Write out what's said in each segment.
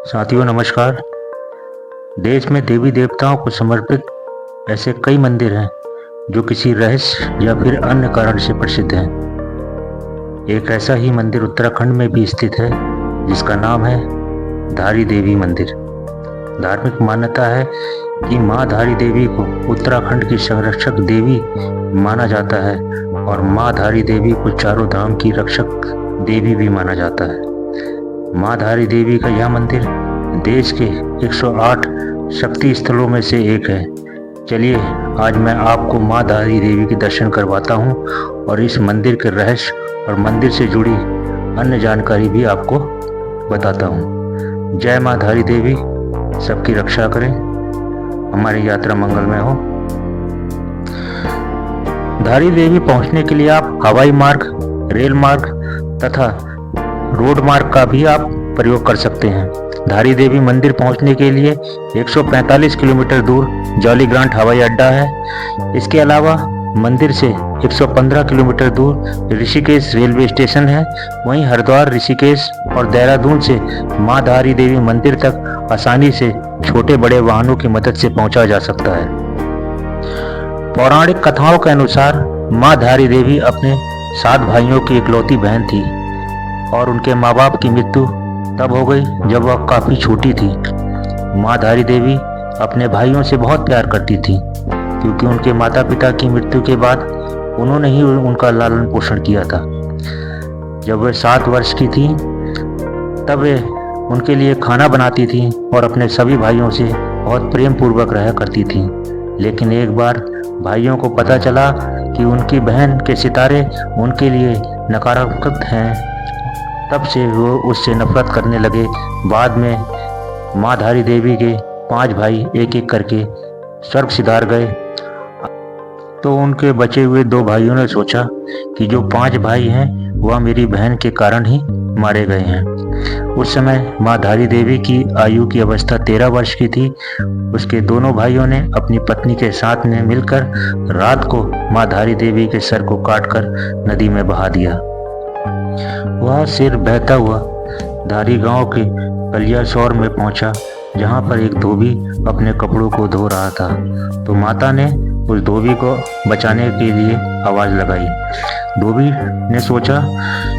साथियों नमस्कार। देश में देवी देवताओं को समर्पित ऐसे कई मंदिर हैं जो किसी रहस्य या फिर अन्य कारण से प्रसिद्ध हैं। एक ऐसा ही मंदिर उत्तराखंड में भी स्थित है जिसका नाम है धारी देवी मंदिर। धार्मिक मान्यता है कि माँ धारी देवी को उत्तराखंड की संरक्षक देवी माना जाता है और माँ धारी देवी को चारों धाम की रक्षक देवी भी माना जाता है। माँ धारी देवी का यह मंदिर देश के 108 शक्ति स्थलों में से एक है। चलिए आज मैं आपको माँ धारी देवी के दर्शन करवाता हूँ और इस मंदिर के रहस्य और मंदिर से जुड़ी अन्य जानकारी भी आपको बताता हूँ। जय माँ धारी देवी, सबकी रक्षा करें, हमारी यात्रा मंगलमय हो। धारी देवी पहुँचने के लिए आप हवाई मार्ग, रेल मार्ग तथा रोड मार्ग का भी आप प्रयोग कर सकते हैं। धारी देवी मंदिर पहुंचने के लिए 145 किलोमीटर दूर जॉली ग्रांट हवाई अड्डा है। इसके अलावा मंदिर से 115 किलोमीटर दूर ऋषिकेश रेलवे स्टेशन है। वहीं हरिद्वार, ऋषिकेश और देहरादून से माँ धारी देवी मंदिर तक आसानी से छोटे बड़े वाहनों की मदद से पहुंचा जा सकता है। पौराणिक कथाओं के अनुसार माँ धारी देवी अपने 7 भाइयों की इकलौती बहन थी और उनके माँ बाप की मृत्यु तब हो गई जब वह काफ़ी छोटी थी। माँ धारी देवी अपने भाइयों से बहुत प्यार करती थी क्योंकि उनके माता पिता की मृत्यु के बाद उन्होंने ही उनका लालन पोषण किया था। जब वे 7 वर्ष की थी तब वे उनके लिए खाना बनाती थी और अपने सभी भाइयों से बहुत प्रेम पूर्वक रहा करती थी। लेकिन एक बार भाइयों को पता चला कि उनकी बहन के सितारे उनके लिए नकारात्मक हैं। तब से वो उससे नफरत करने लगे। बाद में माँ धारी देवी के 5 भाई एक एक करके स्वर्ग सिधार गए। तो उनके बचे हुए 2 भाइयों ने सोचा कि जो 5 भाई हैं वह मेरी बहन के कारण ही मारे गए हैं। उस समय माँ धारी देवी की आयु की अवस्था 13 वर्ष की थी। उसके दोनों भाइयों ने अपनी पत्नी के साथ में मिलकर रात को माँ धारी देवी के सर को काटकर नदी में बहा दिया। वह सिर बहता हुआ धारी गांव के कलियासौर में पहुंचा, जहां पर एक धोबी अपने कपड़ों को धो रहा था। तो माता ने उस धोबी को बचाने के लिए आवाज लगाई। धोबी ने सोचा,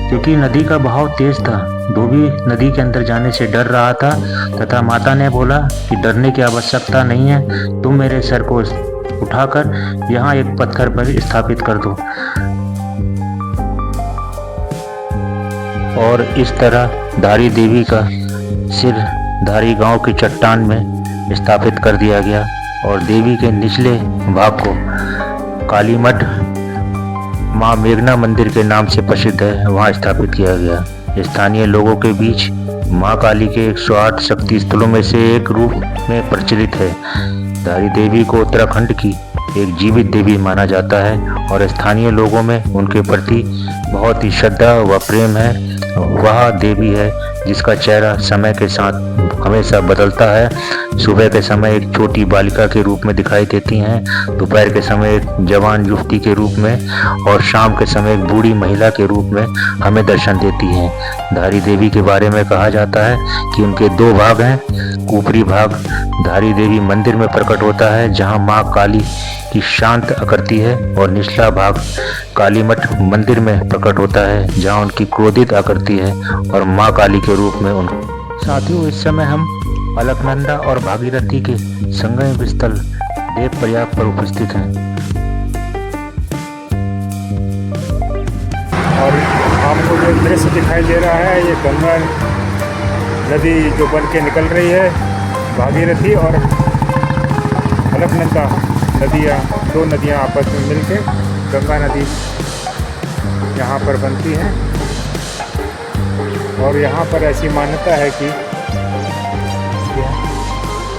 क्योंकि नदी का बहाव तेज था, धोबी नदी के अंदर जाने से डर रहा था तथा माता ने बोला कि डरने की आवश्यकता नहीं है, तुम मेरे सर को उठाकर यहाँ एक पत्थर पर स्थापित कर दो। और इस तरह धारी देवी का सिर धारी गांव की चट्टान में स्थापित कर दिया गया और देवी के निचले भाग को कालीमठ माँ मेघना मंदिर के नाम से प्रसिद्ध है, वहाँ स्थापित किया गया। स्थानीय लोगों के बीच माँ काली के 108 शक्ति स्थलों में से एक रूप में प्रचलित है। धारी देवी को उत्तराखंड की एक जीवित देवी माना जाता है और स्थानीय लोगों में उनके प्रति बहुत ही श्रद्धा व प्रेम है। वह देवी है जिसका चेहरा समय के साथ हमेशा बदलता है। सुबह के समय एक छोटी बालिका के रूप में दिखाई देती हैं, दोपहर के समय एक जवान युवती के रूप में और शाम के समय एक बूढ़ी महिला के रूप में हमें दर्शन देती हैं। धारी देवी के बारे में कहा जाता है कि उनके 2 भाग हैं। ऊपरी भाग धारी देवी मंदिर में प्रकट होता है जहां माँ काली की शांत आकृति है और निचला भाग कालीमठ मंदिर में प्रकट होता है जहां उनकी क्रोधित आकृति है और माँ काली के रूप में उन साथियों इस समय हम अलकनंदा और भागीरथी के संगम स्थल देवप्रयाग पर उपस्थित हैं और आपको जो दृश्य दिखाई दे रहा है ये गंगा नदी जो बन के निकल रही है। भागीरथी और अलकनंदा नदियाँ, 2 नदियाँ आपस में मिलके गंगा नदी यहाँ पर बनती हैं। और यहाँ पर ऐसी मान्यता है कि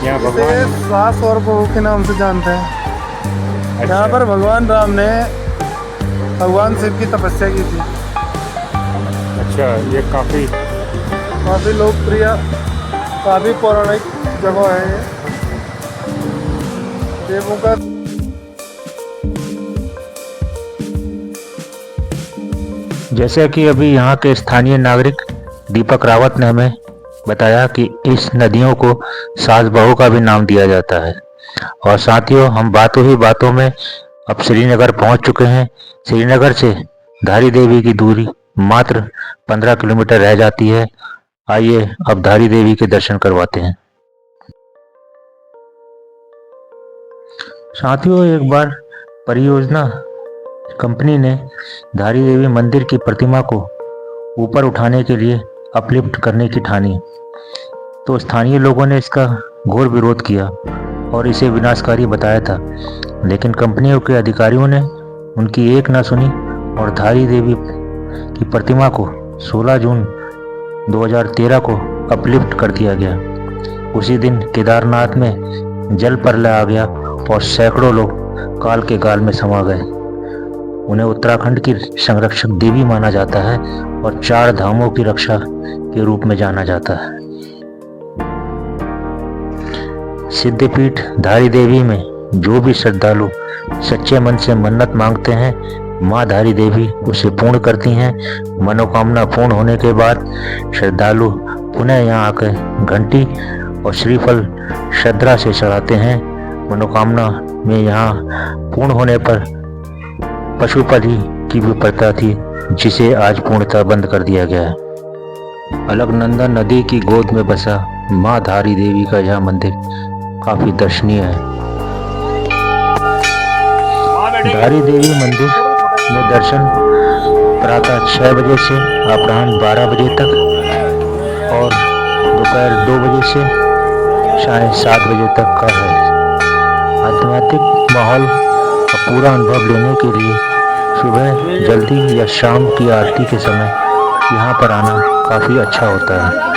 यहाँ भगवान सास और बहू के नाम से जानते हैं। अच्छा। यहाँ पर भगवान राम ने भगवान शिव की तपस्या की थी। अच्छा, ये काफ़ी लोकप्रिय, काफ़ी पौराणिक जगह है ये। देवों का जैसे कि अभी यहाँ के स्थानीय नागरिक दीपक रावत ने हमें बताया कि इस नदियों को सास बहू का भी नाम दिया जाता है। और साथियों, हम बातों ही बातों में अब श्रीनगर पहुंच चुके हैं। श्रीनगर से धारी देवी की दूरी मात्र 15 किलोमीटर रह जाती है। आइए अब धारी देवी के दर्शन करवाते हैं। साथियों, एक बार परियोजना कंपनी ने धारी देवी मंदिर की प्रतिमा को ऊपर उठाने के लिए अपलिफ्ट करने की ठानी, तो स्थानीय लोगों ने इसका घोर विरोध किया और इसे विनाशकारी बताया था। लेकिन कंपनियों के अधिकारियों ने उनकी एक न सुनी और धारी देवी की प्रतिमा को 16 जून 2013 को अपलिफ्ट कर दिया गया। उसी दिन केदारनाथ में जल प्रलय आ गया और सैकड़ों लोग काल के गाल में समा गए। उन्हें उत्तराखंड की संरक्षक देवी माना जाता है और 4 धामों की रक्षा के रूप में जाना जाता है। सिद्धपीठ धारी देवी में जो भी श्रद्धालु सच्चे मन से मन्नत मांगते हैं, माँ धारी देवी उसे पूर्ण करती हैं। मनोकामना पूर्ण होने के बाद श्रद्धालु पुनः यहाँ आकर घंटी और श्रीफल श्रद्धा से चढ़ाते हैं। मनोकामना में यहाँ पूर्ण होने पर पशुपति की भी प्रथा थी, जिसे आज पूर्णतः बंद कर दिया गया है। अलकनंदा नदी की गोद में बसा माँ धारी देवी का यह मंदिर काफी दर्शनीय है। धारी देवी मंदिर में दर्शन प्रातः 6 बजे से अपराह्न 12 बजे तक और दोपहर 2 बजे से साढ़े 7 बजे तक का है। आध्यात्मिक माहौल का पूरा अनुभव लेने के लिए सुबह जल्दी या शाम की आरती के समय यहाँ पर आना काफ़ी अच्छा होता है।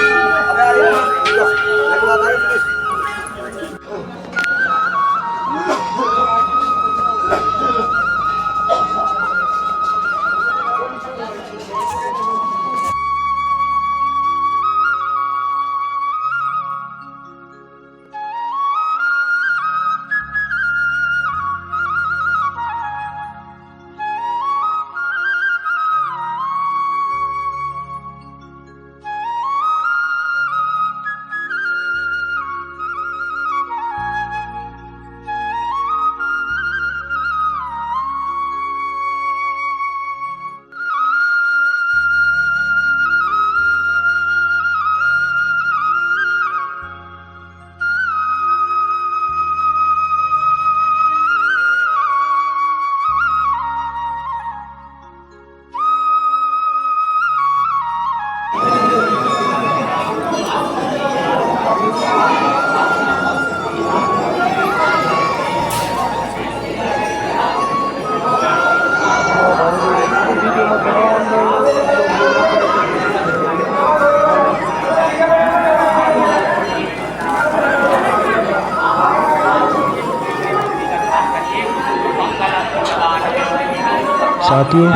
साथियों,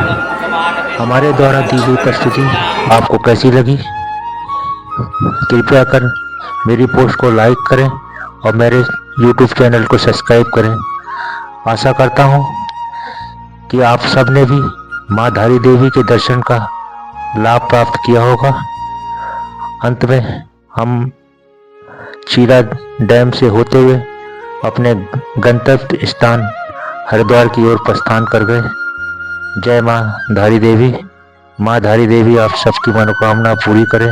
हमारे द्वारा दी गई प्रस्तुति आपको कैसी लगी? कृपया कर मेरी पोस्ट को लाइक करें और मेरे YouTube चैनल को सब्सक्राइब करें। आशा करता हूं कि आप सब ने भी माँ धारी देवी के दर्शन का लाभ प्राप्त किया होगा। अंत में हम चीरा डैम से होते हुए अपने गंतव्य स्थान हरिद्वार की ओर प्रस्थान कर गए। जय माँ धारी देवी। माँ धारी देवी आप सबकी मनोकामना पूरी करें,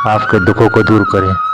आपके दुखों को दूर करें।